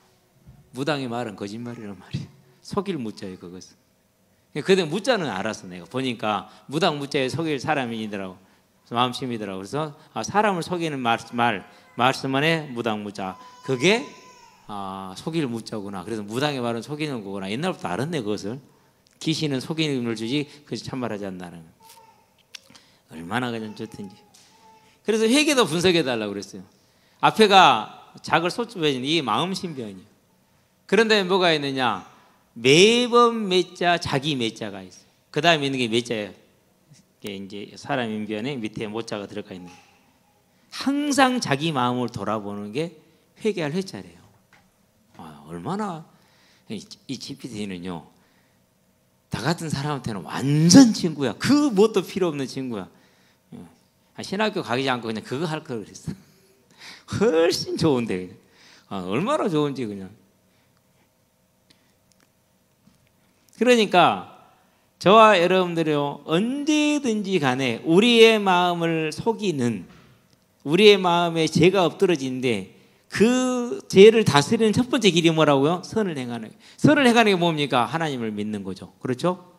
무당의 말은 거짓말이란 말이에요. 속일 무자예요, 그것은. 그때 무자는 알았어, 내가. 보니까 무당 무자에 속일 사람이더라고. 마음심이더라고. 그래서 사람을 속이는 말씀 안에 무당 무자. 그게 속일 무자구나. 그래서 무당의 말은 속이는 거구나. 옛날부터 알았네, 그것을. 귀신은 속임을 주지 그것이 참말하지 않는다는 거. 얼마나 그냥 좋든지. 그래서 회개도 분석해 달라고 그랬어요. 앞에가 작을 소주변이 이게 마음신변이에요. 그런데 뭐가 있느냐? 매번 매자 자기 매자가 있어요. 그 다음에 있는 게 매자예요. 이게 이제 사람 인변에 밑에 모자가 들어가 있는 거예요. 항상 자기 마음을 돌아보는 게 회개할 회자래요. 얼마나 이 GPT는요. 나 같은 사람한테는 완전 친구야. 그 뭣도 필요 없는 친구야. 신학교 가기 않고 그냥 그거 할 걸 그랬어. 훨씬 좋은데 얼마나 좋은지 그냥. 그러니까 저와 여러분들이요 언제든지 간에 우리의 마음을 속이는 우리의 마음에 죄가 엎드러지는데 그 죄를 다스리는 첫 번째 길이 뭐라고요? 선을 행하는. 선을 행하는 게 뭡니까? 하나님을 믿는 거죠. 그렇죠?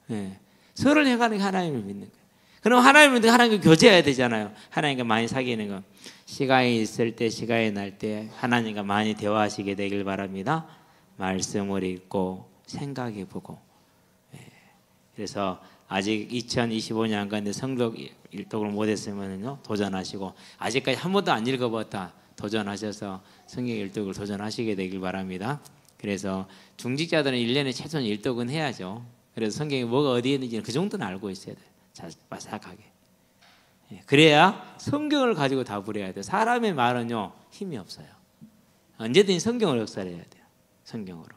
네. 선을 행하는 게 하나님을 믿는 거예요. 그럼 하나님을 믿는 하나님과 교제해야 되잖아요. 하나님과 많이 사귀는 거. 시간이 있을 때 시간이 날 때 하나님과 많이 대화하시게 되길 바랍니다. 말씀을 읽고 생각해보고. 그래서 아직 2025년 가운데 성경 일독을 못했으면요 도전하시고 아직까지 한 번도 안 읽어봤다 도전하셔서 성경 일독을 도전하시게 되길 바랍니다. 그래서 중직자들은 1년에 최소한 일독은 해야죠. 그래서 성경에 뭐가 어디에 있는지 그 정도는 알고 있어야 돼요. 바삭하게. 그래야 성경을 가지고 답을 해야 돼요. 사람의 말은요 힘이 없어요. 언제든지 성경을 역사해야 돼요. 성경으로.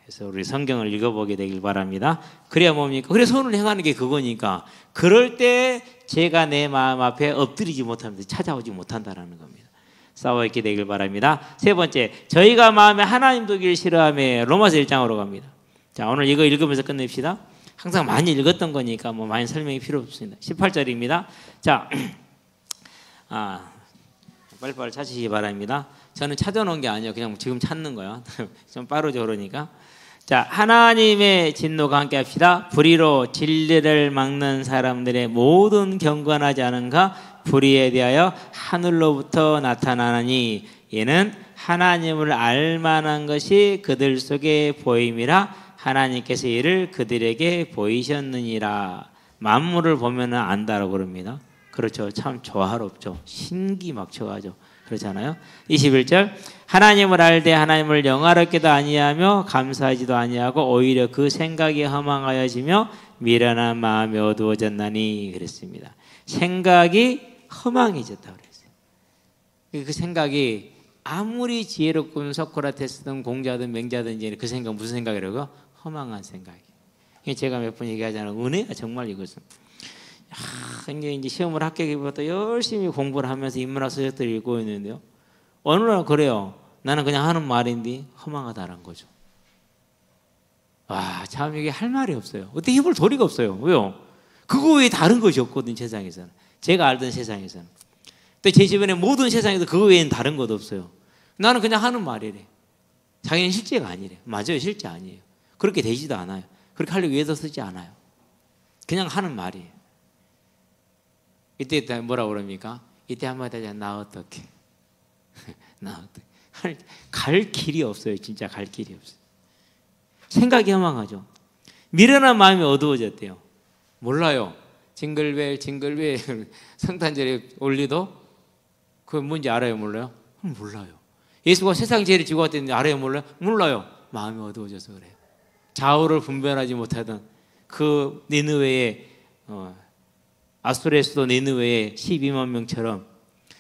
그래서 우리 성경을 읽어보게 되길 바랍니다. 그래야 뭡니까? 그래 선을 행하는 게 그거니까 그럴 때 제가 내 마음 앞에 엎드리지 못합니다. 찾아오지 못한다라는 겁니다. 싸워있게 되길 바랍니다. 세 번째, 저희가 마음에 하나님 두기를 싫어하며 로마서 1장으로 갑니다. 자, 오늘 이거 읽으면서 끝냅시다. 항상 많이 읽었던 거니까 뭐 많이 설명이 필요 없습니다. 18절입니다. 자, 빨리빨리 찾으시기 바랍니다. 저는 찾아놓은 게 아니에요. 그냥 지금 찾는 거예요. 좀 빠르죠, 그러니까. 자, 하나님의 진노가 함께 합시다. 불의로 진리를 막는 사람들의 모든 경건하지 않은가 불의에 대하여 하늘로부터 나타나니 이는 하나님을 알만한 것이 그들 속에 보임이라 하나님께서 이를 그들에게 보이셨느니라. 만물을 보면 안다라고 그럽니다. 그렇죠. 참 조화롭죠. 신기막초하죠. 그렇잖아요. 21절 하나님을 알되 하나님을 영화롭게도 아니하며 감사하지도 아니하고 오히려 그 생각이 허망하여지며 미련한 마음이 어두워졌나니 그랬습니다. 생각이 허망해졌다고 그랬어요. 그 생각이 아무리 지혜롭군 소크라테스든 공자든 맹자든지 그 생각 무슨 생각이라고? 허망한 생각이. 제가 몇 번 얘기하잖아요. 은혜야 정말 이것은. 이제 시험을 합격하기보다 열심히 공부를 하면서 인문학 서적들을 읽고 있는데요. 어느 날 그래요. 나는 그냥 하는 말인데 허망하다는 거죠. 참 이게 할 말이 없어요. 어떻게 해볼 도리가 없어요. 왜요? 그거 외에 다른 것이 없거든요. 세상에서는. 제가 알던 세상에서는. 또 제 주변에 모든 세상에서 그거 외에는 다른 것도 없어요. 나는 그냥 하는 말이래. 자기는 실제가 아니래. 맞아요. 실제 아니에요. 그렇게 되지도 않아요. 그렇게 하려고 위해서 쓰지 않아요. 그냥 하는 말이에요. 이때 뭐라고 그럽니까? 이때 한마디 하자. 나 어떡해. 나 어떡해. 갈 길이 없어요. 진짜 갈 길이 없어요. 생각이 허망하죠. 미련한 마음이 어두워졌대요. 몰라요. 징글벨 성탄절에 올리도 그게 뭔지 알아요? 몰라요? 몰라요. 예수가 세상 죄를 지고 왔다는데 알아요? 몰라요? 몰라요. 마음이 어두워져서 그래요. 좌우를 분별하지 못하던 그 니느웨의 아수르의 수도 니느웨의 12만 명처럼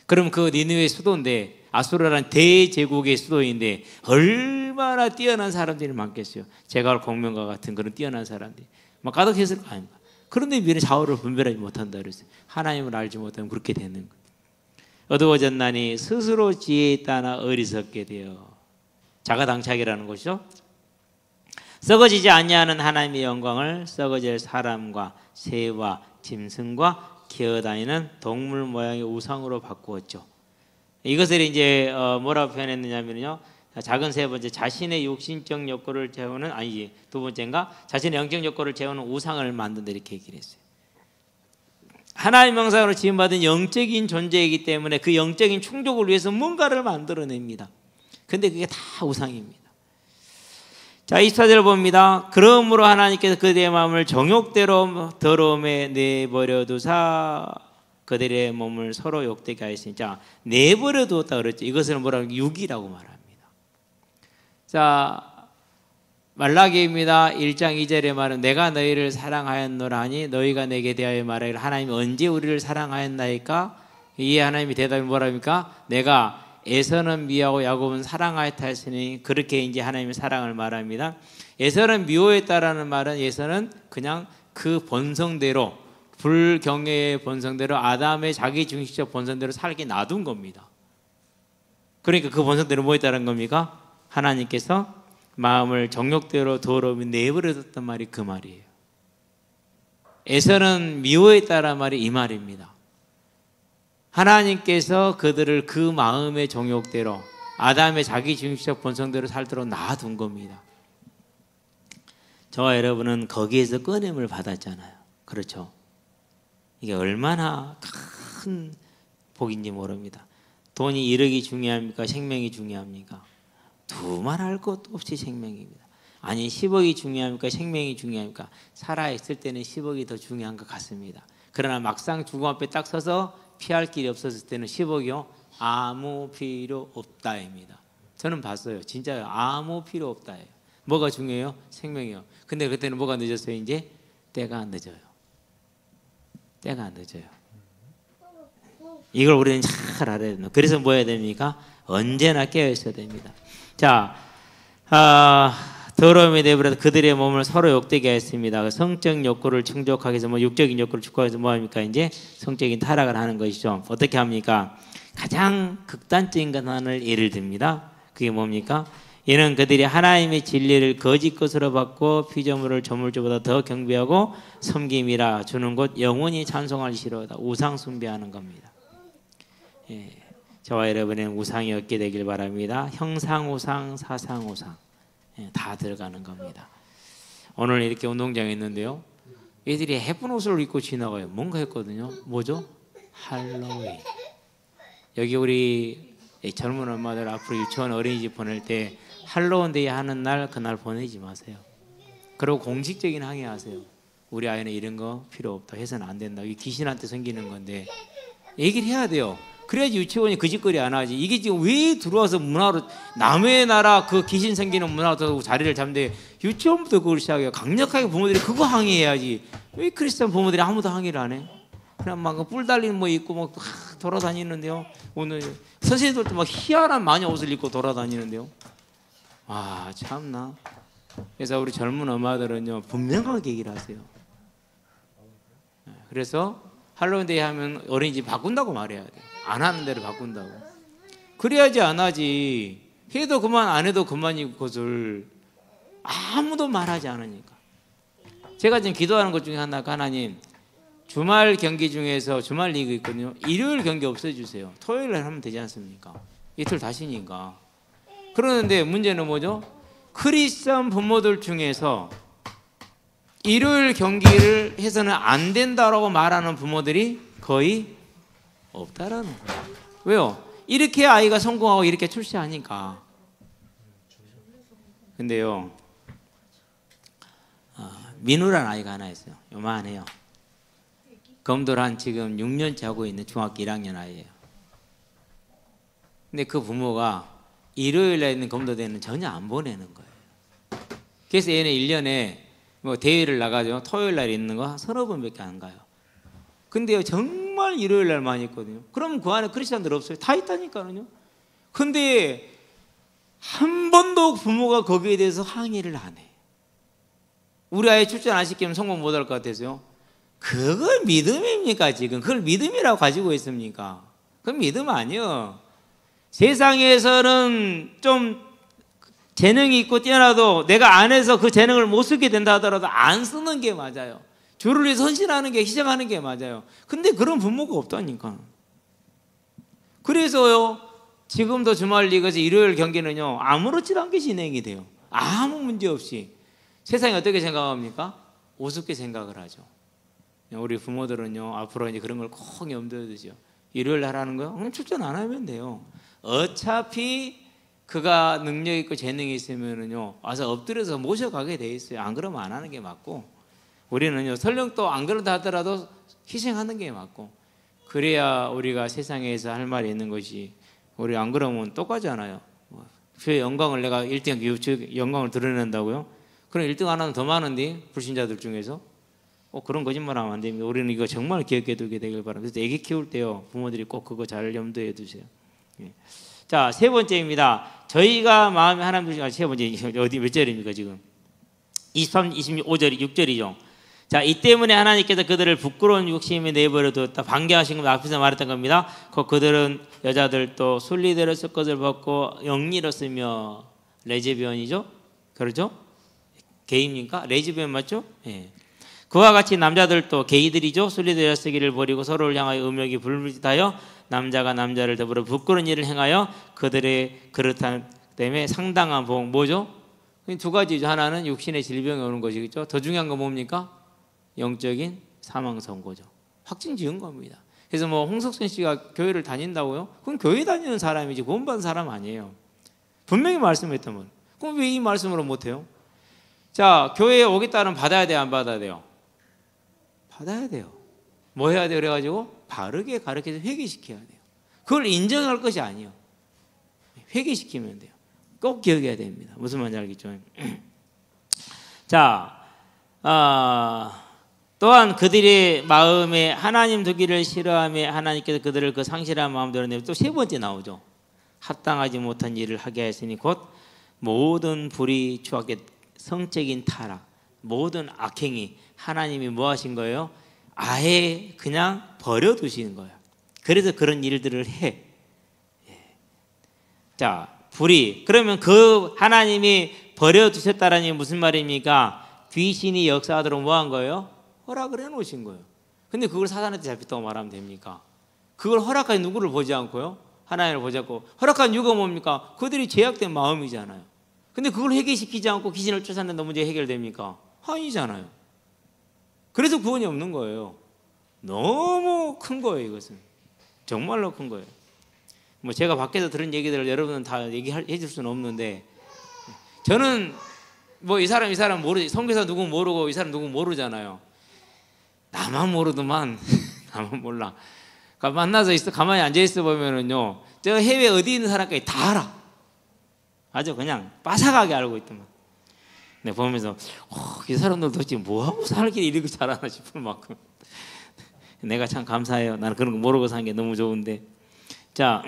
그럼 그 니느웨 수도인데 아수르라는 대제국의 수도인데 얼마나 뛰어난 사람들이 많겠어요. 제갈 공명과 같은 그런 뛰어난 사람들이 막 가득했을 거 아닙니까? 그런데 미래 좌우를 분별하지 못한다 그랬어요. 하나님을 알지 못하면 그렇게 되는 거예요. 어두워졌나니 스스로 지혜에 따라 어리석게 되어 자가당착이라는 것이죠. 썩어지지 아니하는 하나님의 영광을 썩어질 사람과 새와 짐승과 기어다니는 동물 모양의 우상으로 바꾸었죠. 이것을 이제 뭐라고 표현했느냐면요. 작은 세 번째, 자신의 육신적 욕구를 채우는, 아니지, 두 번째인가, 자신의 영적 욕구를 채우는 우상을 만든다 이렇게 얘기를 했어요. 하나님 형상으로 지음받은 영적인 존재이기 때문에 그 영적인 충족을 위해서 뭔가를 만들어냅니다. 근데 그게 다 우상입니다. 자, 24절 봅니다. 그러므로 하나님께서 그들의 마음을 정욕대로 더러움에 내버려 두사 그들의 몸을 서로 욕되게 하였으니, 자, 내버려 두었다 그랬죠. 이것을 뭐라고? 육이라고 말합니다. 자, 말라기입니다. 1장 2절에 말은 내가 너희를 사랑하였노라 하니 너희가 내게 대하여 말하기를 하나님이 언제 우리를 사랑하였나이까? 이에 하나님이 대답이 뭐랍니까? 내가 에서는 미워하고 야곱은 사랑하였다 했으니, 그렇게 이제 하나님의 사랑을 말합니다. 에서는 미워했다라는 말은, 에서는 그냥 그 본성대로, 불경외의 본성대로, 아담의 자기 중심적 본성대로 살게 놔둔 겁니다. 그러니까 그 본성대로 뭐 했다는 겁니까? 하나님께서 마음을 정욕대로 더러움에 내버려뒀단 말이 그 말이에요. 에서는 미워했다라는 말이 이 말입니다. 하나님께서 그들을 그 마음의 정욕대로, 아담의 자기 중심적 본성대로 살도록 놔둔 겁니다. 저와 여러분은 거기에서 꺼냄을 받았잖아요. 그렇죠? 이게 얼마나 큰 복인지 모릅니다. 돈이 1억이 중요합니까? 생명이 중요합니까? 두말할 것도 없이 생명입니다. 아니, 10억이 중요합니까? 생명이 중요합니까? 살아있을 때는 10억이 더 중요한 것 같습니다. 그러나 막상 죽음 앞에 딱 서서 피할 길이 없었을 때는 10억이요? 아무 필요 없다입니다. 저는 봤어요. 진짜요. 아무 필요 없다예요. 뭐가 중요해요? 생명이요. 근데 그때는 뭐가 늦었어요? 이제 때가 늦어요. 때가 늦어요. 이걸 우리는 잘 알아야 됩니다. 그래서 뭐 해야 됩니까? 언제나 깨어 있어야 됩니다. 자, 더러움에 내버려 그들의 몸을 서로 욕되게 했습니다. 성적 욕구를 충족하기 위해서, 뭐 육적인 욕구를 충족하기 위해서 뭐 합니까? 이제 성적인 타락을 하는 것이죠. 어떻게 합니까? 가장 극단적인 것 하나를 예를 듭니다. 그게 뭡니까? 이는 그들이 하나님의 진리를 거짓 것으로 받고 피조물을 조물주보다 더 경배하고 섬김이라 주는 것 영원히 찬송할 시로다. 우상 숭배하는 겁니다. 예. 저와 여러분은 우상이 없게 되길 바랍니다. 형상우상, 사상우상, 예, 다 들어가는 겁니다. 오늘 이렇게 운동장에 있는데요, 애들이 예쁜 옷을 입고 지나가요. 뭔가 했거든요. 뭐죠? 할로윈. 여기 우리 젊은 엄마들 앞으로 유치원 어린이집 보낼 때 할로윈데이 하는 날 그날 보내지 마세요. 그리고 공식적인 항의하세요. 우리 아이는 이런 거 필요 없다, 해서는 안 된다. 이게 귀신한테 생기는 건데 얘기를 해야 돼요. 그래야지 유치원이 그 짓거리 안 하지. 이게 지금 왜 들어와서 문화로, 남의 나라 그 귀신 생기는 문화로 자리를 잡는데 유치원부터 그걸 시작해요. 강력하게 부모들이 그거 항의해야지. 왜 크리스찬 부모들이 아무도 항의를 안 해? 그냥 막 뿔 달린 뭐 입고 막 돌아다니는데요. 오늘 선생님들도 막 희한한 마녀 옷을 입고 돌아다니는데요. 아, 참나. 그래서 우리 젊은 엄마들은요, 분명하게 얘기를 하세요. 그래서 할로윈데이 하면 어린이집 바꾼다고 말해야 돼요. 안 하는 대로 바꾼다고. 그래야지 안 하지. 해도 그만, 안 해도 그만인 것을 아무도 말하지 않으니까. 제가 지금 기도하는 것 중에 하나가, 하나님, 주말 경기 중에서 주말 리그 있거든요. 일요일 경기 없애주세요. 토요일 날 하면 되지 않습니까? 이틀 다시니까. 그러는데 문제는 뭐죠? 크리스천 부모들 중에서 일요일 경기를 해서는 안 된다라고 말하는 부모들이 거의 없다라는 거예요. 왜요? 이렇게 아이가 성공하고 이렇게 출세하니까. 근데요, 민우란 아이가 하나 있어요. 요만해요. 검도를 한 지금 6년째 하고 있는 중학교 1학년 아이예요. 근데 그 부모가 일요일에 있는 검도대회는 전혀 안 보내는 거예요. 그래서 얘는 1년에 뭐 대회를 나가죠. 토요일 날 있는 거 서너 번밖에 안 가요. 근데 정말 일요일 날 많이 있거든요. 그럼 그 안에 크리스찬들 없어요? 다 있다니까요. 근데 한 번도 부모가 거기에 대해서 항의를 안 해. 우리 아이 출전 안 시키면 성공 못할 것 같아서요. 그걸 믿음입니까 지금? 그걸 믿음이라고 가지고 있습니까? 그건 믿음 아니에요. 세상에서는 좀 재능이 있고 뛰어나도 내가 안에서 그 재능을 못 쓰게 된다 하더라도 안 쓰는 게 맞아요. 주를 위해서 헌신하는 게, 희생하는 게 맞아요. 근데 그런 부모가 없다니까. 그래서요, 지금도 주말 리그에서 일요일 경기는요, 아무렇지도 않게 진행이 돼요. 아무 문제 없이. 세상이 어떻게 생각합니까? 우습게 생각을 하죠. 우리 부모들은요, 앞으로 이제 그런 걸 꼭 염두에 두죠. 일요일 날 하는 거요? 그럼 출전 안 하면 돼요. 어차피 그가 능력 있고 재능이 있으면은요, 와서 엎드려서 모셔가게 돼 있어요. 안 그러면 안 하는 게 맞고, 우리는요, 설령 또 안 그런다 하더라도 희생하는 게 맞고, 그래야 우리가 세상에서 할 말이 있는 것이, 우리 안 그러면 똑같잖아요. 그 영광을 내가 1등 영광을 드러낸다고요? 그럼 1등 하나는 더 많은데, 불신자들 중에서. 그런 거짓말 하면 안 됩니다. 우리는 이거 정말 기억해 두게 되길 바랍니다. 그래서 애기 키울 때요, 부모들이 꼭 그거 잘 염두에 두세요. 예. 자, 세 번째입니다. 저희가 마음에 하나님 주신, 세 번째, 어디 몇 절입니까, 지금? 23, 25절이 6절이죠. 자, 이 때문에 하나님께서 그들을 부끄러운 욕심에 내버려 두었다. 반겨하신 겁니다. 앞에서 말했던 겁니다. 그들은 여자들도 순리대로 쓸 것을 벗고 영리로쓰며, 레즈비언이죠? 그렇죠? 게이입니까? 레즈비언 맞죠? 예. 그와 같이 남자들도 게이들이죠. 순리대로 쓰기를 버리고 서로를 향하여 음욕이 불붙하여 남자가 남자를 더불어 부끄러운 일을 행하여 그들의 그렇다는 때문에 상당한 보응. 뭐죠? 두 가지죠. 하나는 육신의 질병이 오는 것이겠죠. 더 중요한 건 뭡니까? 영적인 사망 선고죠. 확증 지은 겁니다. 그래서 뭐 홍석천 씨가 교회를 다닌다고요? 그건 교회 다니는 사람이지 구원받은 사람 아니에요. 분명히 말씀했던 분. 그럼 왜 이 말씀으로 못해요? 자, 교회에 오겠다는 받아야 돼요, 안 받아야 돼요? 받아야 돼요. 뭐 해야 돼요? 그래가지고 바르게 가르쳐서 회개시켜야 돼요. 그걸 인정할 것이 아니에요. 회개시키면 돼요. 꼭 기억해야 됩니다. 무슨 말인지 알겠죠? 자, 또한 그들의 마음에 하나님 두기를 싫어하며 하나님께서 그들을 그 상실한 마음대로 내면 또 세 번째 나오죠. 합당하지 못한 일을 하게 하였으니 곧 모든 불의 추악의 성적인 타락, 모든 악행이 하나님이 뭐 하신 거예요? 아예 그냥 버려두시는 거예요. 그래서 그런 일들을 해. 자, 불의. 그러면 그 하나님이 버려두셨다라는 게 무슨 말입니까? 귀신이 역사하도록 뭐 한 거예요? 허락을 해놓으신 거예요. 근데 그걸 사단한테 잡혔다고 말하면 됩니까? 그걸 허락한 누구를 보지 않고요? 하나님을 보지 않고. 허락한 이유가 뭡니까? 그들이 죄악된 마음이잖아요. 근데 그걸 해결시키지 않고 귀신을 쫓아낸다 문제 해결됩니까? 아니잖아요. 그래서 구원이 없는 거예요. 너무 큰 거예요, 이것은. 정말로 큰 거예요. 뭐 제가 밖에서 들은 얘기들을 여러분은 다 얘기해 줄 수는 없는데, 저는 뭐 이 사람 모르지, 성교사 누구 모르고 이 사람 누구 모르잖아요. 나만 모르더만. 나만 몰라. 그러니까 만나서 있어 가만히 앉아 있어 보면은요, 저 해외 어디 있는 사람까지 다 알아. 아주 그냥 빠삭하게 알고 있더만. 네, 보면서 이 사람들 도대체 뭐하고 살길래 이렇게 잘하나 싶을 만큼 내가 참 감사해요. 나는 그런 거 모르고 산 게 너무 좋은데. 자,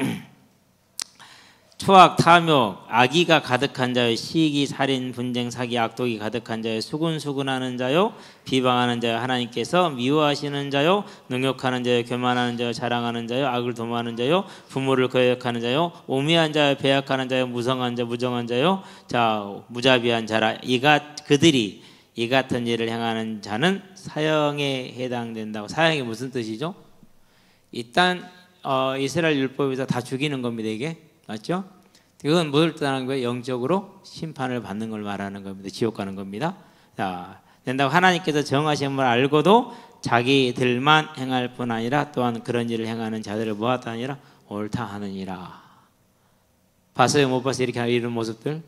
초악, 탐욕, 악의가 가득한 자요, 시기, 살인, 분쟁, 사기, 악독이 가득한 자요, 수군수군하는 자요, 비방하는 자요, 하나님께서 미워하시는 자요, 능욕하는 자요, 교만하는 자요, 자랑하는 자요, 악을 도모하는 자요, 부모를 거역하는 자요, 오미한 자요, 배약하는 자요, 무성한 자, 무정한 자요, 자, 무자비한 자라. 그들이 이 같은 일을 행하는 자는 사형에 해당된다고. 사형이 무슨 뜻이죠? 일단 이스라엘 율법에서 다 죽이는 겁니다. 이게 맞죠? 이건 뭘 뜻하는 거예요? 영적으로 심판을 받는 걸 말하는 겁니다. 지옥 가는 겁니다. 자, 된다고 하나님께서 정하신 걸 알고도 자기들만 행할 뿐 아니라 또한 그런 일을 행하는 자들을 모았다 아니라 옳다 하느니라. 봤어요? 못 봤어요? 이렇게 이런 모습들?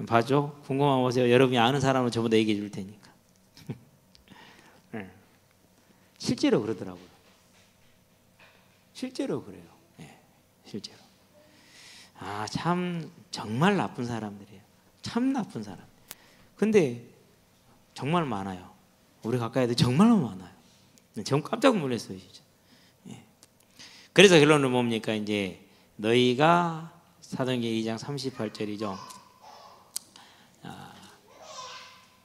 봤죠? 궁금하면 오세요. 여러분이 아는 사람은 저보다 얘기해 줄 테니까. 실제로 그러더라고요. 실제로 그래요. 실제로. 참 정말 나쁜 사람들이에요. 참 나쁜 사람. 근데 정말 많아요. 우리 가까이도 정말로 많아요. 정말 깜짝 놀랐어요, 진짜. 예. 그래서 결론은 뭡니까? 이제 너희가 사도행전 2장 38절이죠.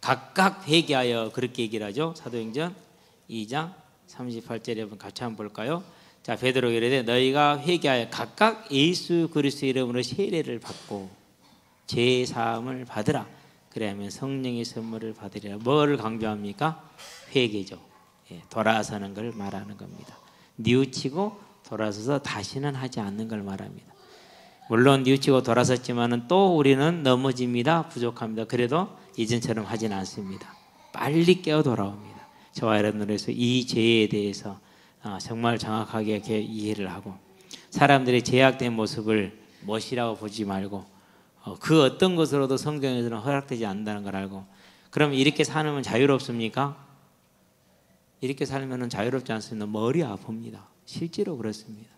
각각 회개하여 그렇게 얘기를 하죠. 사도행전 2장 38절에 한번 같이 한번 볼까요? 자, 베드로가 이르되 너희가 회개하여 각각 예수 그리스도 이름으로 세례를 받고 죄 사함을 받으라. 그래야면 성령의 선물을 받으리라. 뭐를 강조합니까? 회개죠. 예, 돌아서는 걸 말하는 겁니다. 뉘우치고 돌아서서 다시는 하지 않는 걸 말합니다. 물론 뉘우치고 돌아섰지만은 또 우리는 넘어집니다. 부족합니다. 그래도 이전처럼 하진 않습니다. 빨리 깨어 돌아옵니다. 저와 여러분들에서 이 죄에 대해서 정말 정확하게 이렇게 이해를 하고 사람들의 죄악된 모습을 멋이라고 보지 말고 그 어떤 것으로도 성경에서는 허락되지 않는다는 걸 알고 그럼 이렇게 사는 자유롭습니까? 이렇게 살면 자유롭지 않습니다. 머리 아픕니다. 실제로 그렇습니다.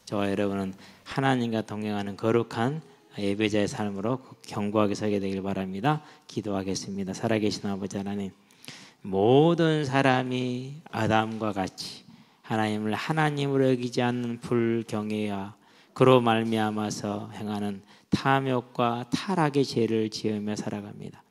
저와 여러분은 하나님과 동행하는 거룩한 예배자의 삶으로 견고하게 서게 되길 바랍니다. 기도하겠습니다. 살아계신 아버지 하나님, 모든 사람이 아담과 같이 하나님을 하나님으로 여기지 않는 불경외와 그로 말미암아서 행하는 탐욕과 타락의 죄를 지으며 살아갑니다.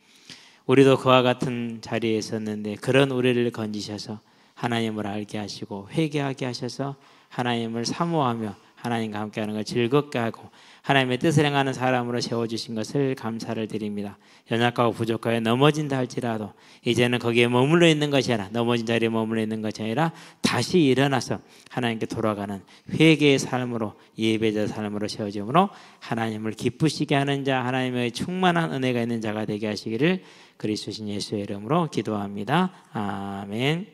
우리도 그와 같은 자리에 있었는데 그런 우리를 건지셔서 하나님을 알게 하시고 회개하게 하셔서 하나님을 사모하며 하나님과 함께하는 걸 즐겁게 하고 하나님의 뜻을 행하는 사람으로 세워주신 것을 감사를 드립니다. 연약하고 부족하여 넘어진다 할지라도 이제는 거기에 머물러 있는 것이 아니라 넘어진 자리에 머물러 있는 것이 아니라 다시 일어나서 하나님께 돌아가는 회개의 삶으로 예배자 삶으로 세워짐으로 하나님을 기쁘시게 하는 자 하나님의 충만한 은혜가 있는 자가 되게 하시기를 그리스도 예수의 이름으로 기도합니다. 아멘.